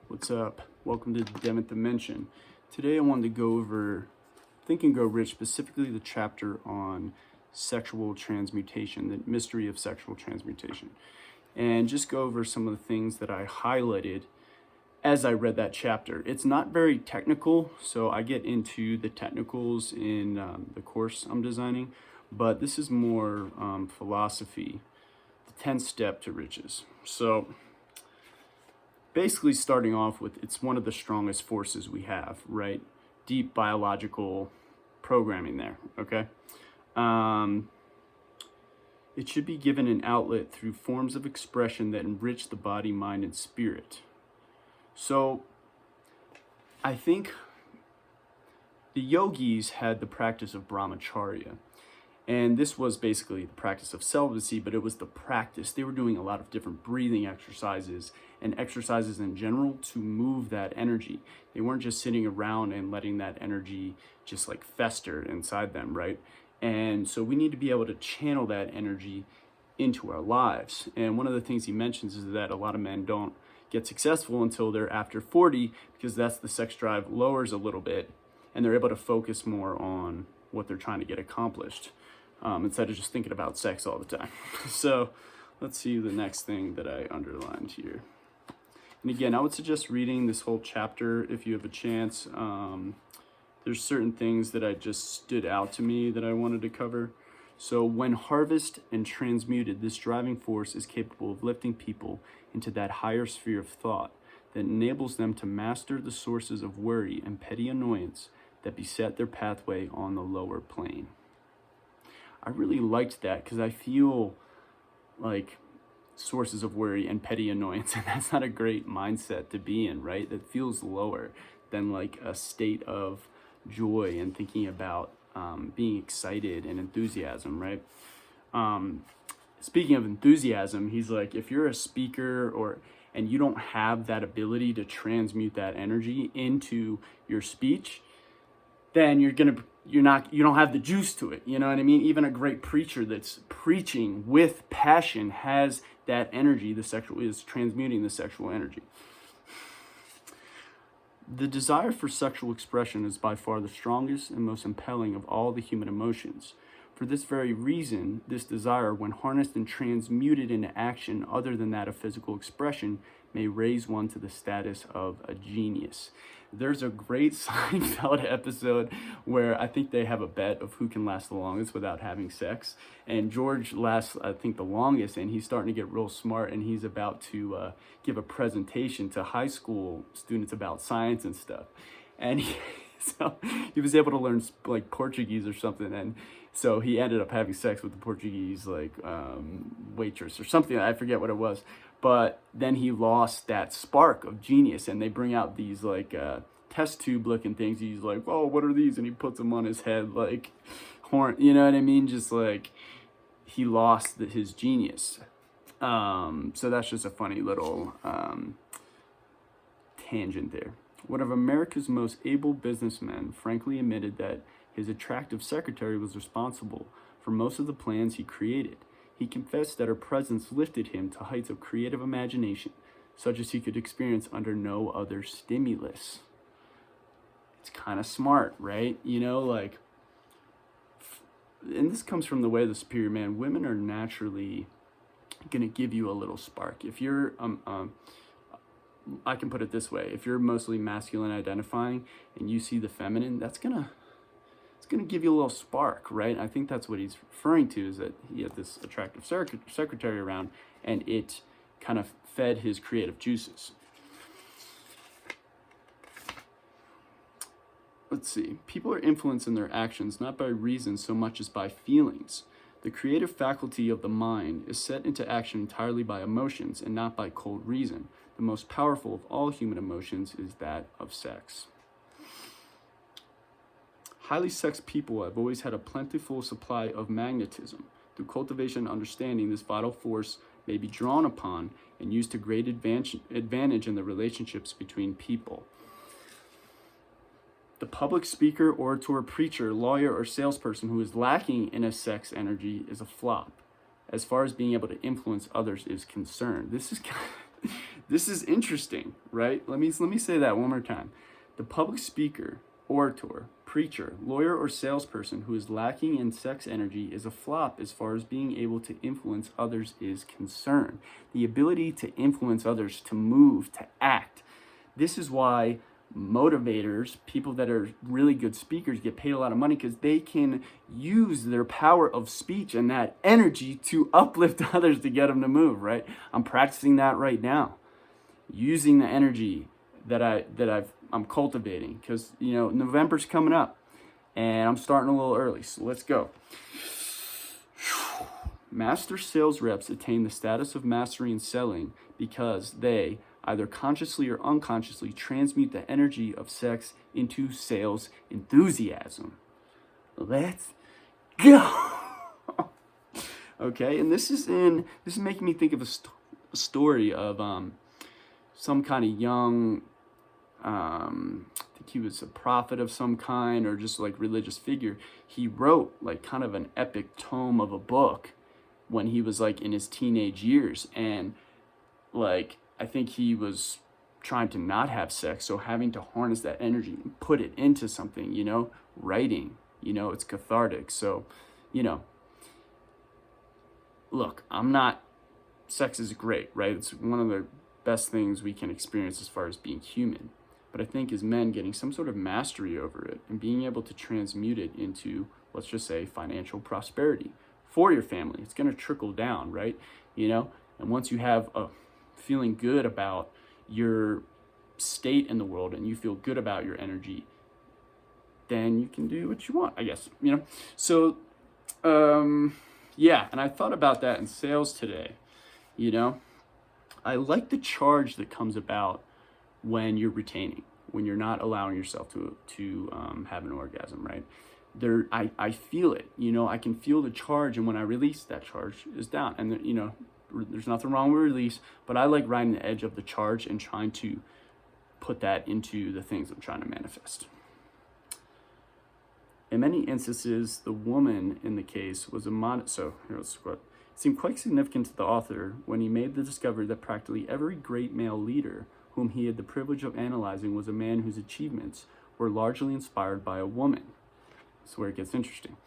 What's up? Welcome to the 11th Dimension. Today I wanted to go over Think and Grow Rich, specifically the chapter on sexual transmutation, the mystery of sexual transmutation, and just go over some of the things that I highlighted as I read that chapter. It's not very technical, so I get into the technicals in the course I'm designing, but this is more philosophy, the 10th step to riches. So basically starting off with, it's one of the strongest forces we have, right? Deep biological programming there, okay? It should be given an outlet through forms of expression that enrich the body, mind, and spirit. So I think the yogis had the practice of brahmacharya. And this was basically the practice of celibacy, but it was the practice. They were doing a lot of different breathing exercises and exercises in general to move that energy. They weren't just sitting around and letting that energy just like fester inside them, right? And so we need to be able to channel that energy into our lives. And one of the things he mentions is that a lot of men don't get successful until they're after 40, because that's the sex drive lowers a little bit and they're able to focus more on what they're trying to get accomplished. Instead of just thinking about sex all the time. So let's see the next thing that I underlined here. And again, I would suggest reading this whole chapter if you have a chance. There's certain things that I just stood out to me that I wanted to cover. So when harvested and transmuted, this driving force is capable of lifting people into that higher sphere of thought that enables them to master the sources of worry and petty annoyance that beset their pathway on the lower plane. I really liked that because I feel like sources of worry and petty annoyance, and that's not a great mindset to be in, right? That feels lower than like a state of joy and thinking about being excited and enthusiasm, right? Speaking of enthusiasm, he's like, if you're a speaker and you don't have that ability to transmute that energy into your speech, then you don't have the juice to it. You know what I mean? Even a great preacher that's preaching with passion has that energy. Is transmuting the sexual energy. The desire for sexual expression is by far the strongest and most impelling of all the human emotions. For this very reason, this desire, when harnessed and transmuted into action other than that of physical expression, may raise one to the status of a genius. There's a great Seinfeld episode where I think they have a bet of who can last the longest without having sex. And George lasts, I think, the longest, and he's starting to get real smart, and he's about to give a presentation to high school students about science and stuff. And so he was able to learn like Portuguese or something, and so he ended up having sex with the Portuguese waitress or something. I forget what it was. But then he lost that spark of genius, and they bring out these test tube looking things. He's like, "Oh, what are these?" And he puts them on his head like horn. You know what I mean? Just like he lost his genius. So that's just a funny little tangent there. One of America's most able businessmen frankly admitted that his attractive secretary was responsible for most of the plans he created. He confessed that her presence lifted him to heights of creative imagination, such as he could experience under no other stimulus. It's kind of smart, right? You know, like, and this comes from the way of the superior man. Women are naturally going to give you a little spark. If you're, I can put it this way, if you're mostly masculine identifying and you see the feminine, it's gonna give you a little spark, right? I think that's what he's referring to, is that he had this attractive secretary around and it kind of fed his creative juices. Let's see. People are influenced in their actions not by reason so much as by feelings. The creative faculty of the mind is set into action entirely by emotions and not by cold reason. The most powerful of all human emotions is that of sex. Highly sexed people have always had a plentiful supply of magnetism. Through cultivation and understanding, this vital force may be drawn upon and used to great advantage in the relationships between people. The public speaker, orator, preacher, lawyer, or salesperson who is lacking in a sex energy is a flop, as far as being able to influence others is concerned. This is interesting, right? Let me say that one more time. The public speaker, orator, preacher, lawyer, or salesperson who is lacking in sex energy is a flop as far as being able to influence others is concerned. The ability to influence others, to move, to act. This is why motivators, people that are really good speakers, get paid a lot of money, because they can use their power of speech and that energy to uplift others to get them to move, right? I'm practicing that right now, using the energy that I'm cultivating, because November's coming up and I'm starting a little early, so let's go. Master sales reps attain the status of mastery in selling because they, either consciously or unconsciously, transmute the energy of sex into sales enthusiasm. Let's go. Okay, and this is making me think of a story of some kind of young, I think he was a prophet of some kind, or just like religious figure. He wrote like kind of an epic tome of a book when he was like in his teenage years, and like I think he was trying to not have sex, so having to harness that energy and put it into something, writing, it's cathartic. So, look, sex is great, right? It's one of the best things we can experience as far as being human. But I think as men, getting some sort of mastery over it and being able to transmute it into, let's just say, financial prosperity for your family. It's going to trickle down, right? And once you have a feeling good about your state in the world and you feel good about your energy, then you can do what you want, I guess, So, yeah, and I thought about that in sales today, I like the charge that comes about when you're retaining, when you're not allowing yourself to have an orgasm, right? I feel it, I can feel the charge, and when I release, that charge is down. And there's nothing wrong with release, but I like riding the edge of the charge and trying to put that into the things I'm trying to manifest. In many instances, the woman in the case was a modest. So here, let's quote. It seemed quite significant to the author when he made the discovery that practically every great male leader whom he had the privilege of analyzing was a man whose achievements were largely inspired by a woman. That's where it gets interesting.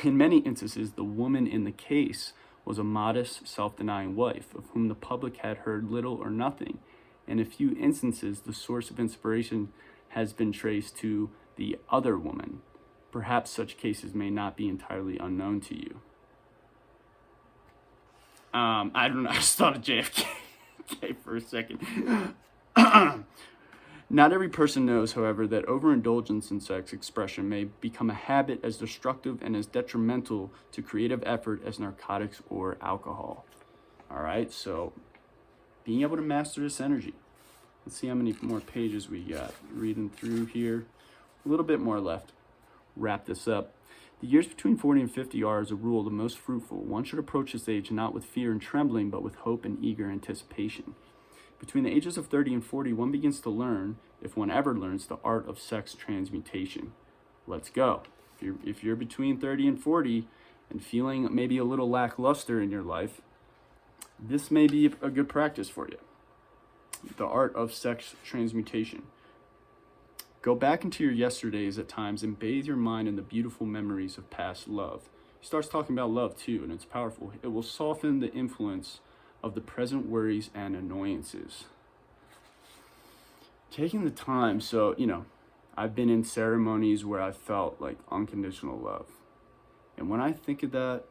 In many instances, the woman in the case was a modest, self-denying wife of whom the public had heard little or nothing. In a few instances, the source of inspiration has been traced to the other woman. Perhaps such cases may not be entirely unknown to you. I don't know, I just thought of JFK for a second. Not every person knows, however, that overindulgence in sex expression may become a habit as destructive and as detrimental to creative effort as narcotics or alcohol. All right, so being able to master this energy. Let's see how many more pages we got. Reading through here, a little bit more left. Wrap this up. The years between 40 and 50 are, as a rule, the most fruitful. One should approach this age not with fear and trembling, but with hope and eager anticipation. Between the ages of 30 and 40, one begins to learn, if one ever learns, the art of sex transmutation. Let's go. If you're between 30 and 40 and feeling maybe a little lackluster in your life, this may be a good practice for you. The art of sex transmutation. Go back into your yesterdays at times and bathe your mind in the beautiful memories of past love. He starts talking about love too, and it's powerful. It will soften the influence of the present worries and annoyances. Taking the time, so, I've been in ceremonies where I felt like unconditional love. And when I think of that,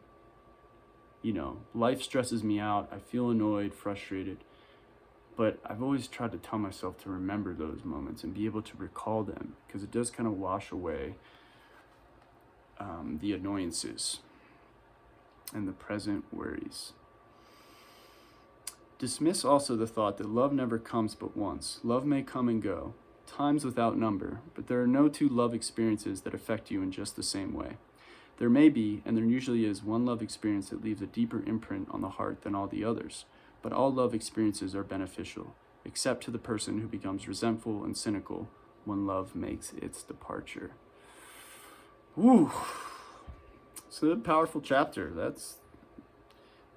life stresses me out. I feel annoyed, frustrated. But I've always tried to tell myself to remember those moments and be able to recall them, because it does kind of wash away the annoyances and the present worries. Dismiss also the thought that love never comes but once. Love may come and go, times without number, but there are no two love experiences that affect you in just the same way. There may be, and there usually is, one love experience that leaves a deeper imprint on the heart than all the others. But all love experiences are beneficial, except to the person who becomes resentful and cynical when love makes its departure. Woo! It's a powerful chapter.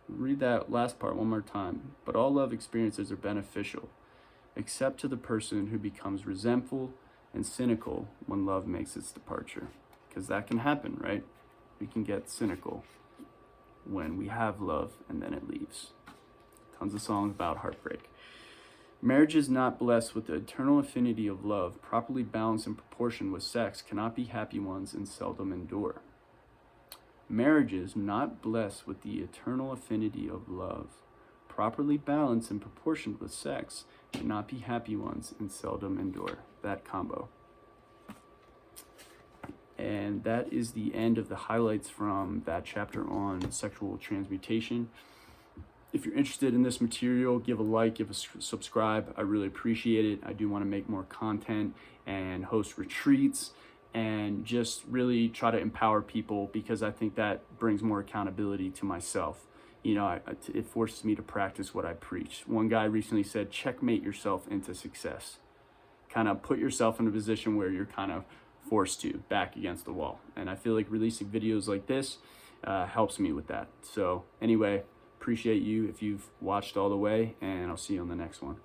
Read that last part one more time. But all love experiences are beneficial, except to the person who becomes resentful and cynical when love makes its departure. Because that can happen, right? We can get cynical when we have love and then it leaves. Tons of songs about heartbreak. Marriage is not blessed with the eternal affinity of love, properly balanced in proportion with sex, cannot be happy ones and seldom endure. Marriages not blessed with the eternal affinity of love, properly balanced in proportion with sex, cannot be happy ones and seldom endure. That combo. And that is the end of the highlights from that chapter on sexual transmutation. If you're interested in this material, give a like, give a subscribe. I really appreciate it. I do want to make more content and host retreats and just really try to empower people, because I think that brings more accountability to myself. You know, it forces me to practice what I preach. One guy recently said, checkmate yourself into success. Kind of put yourself in a position where you're kind of forced to, back against the wall. And I feel like releasing videos like this helps me with that. So anyway, appreciate you if you've watched all the way, and I'll see you on the next one.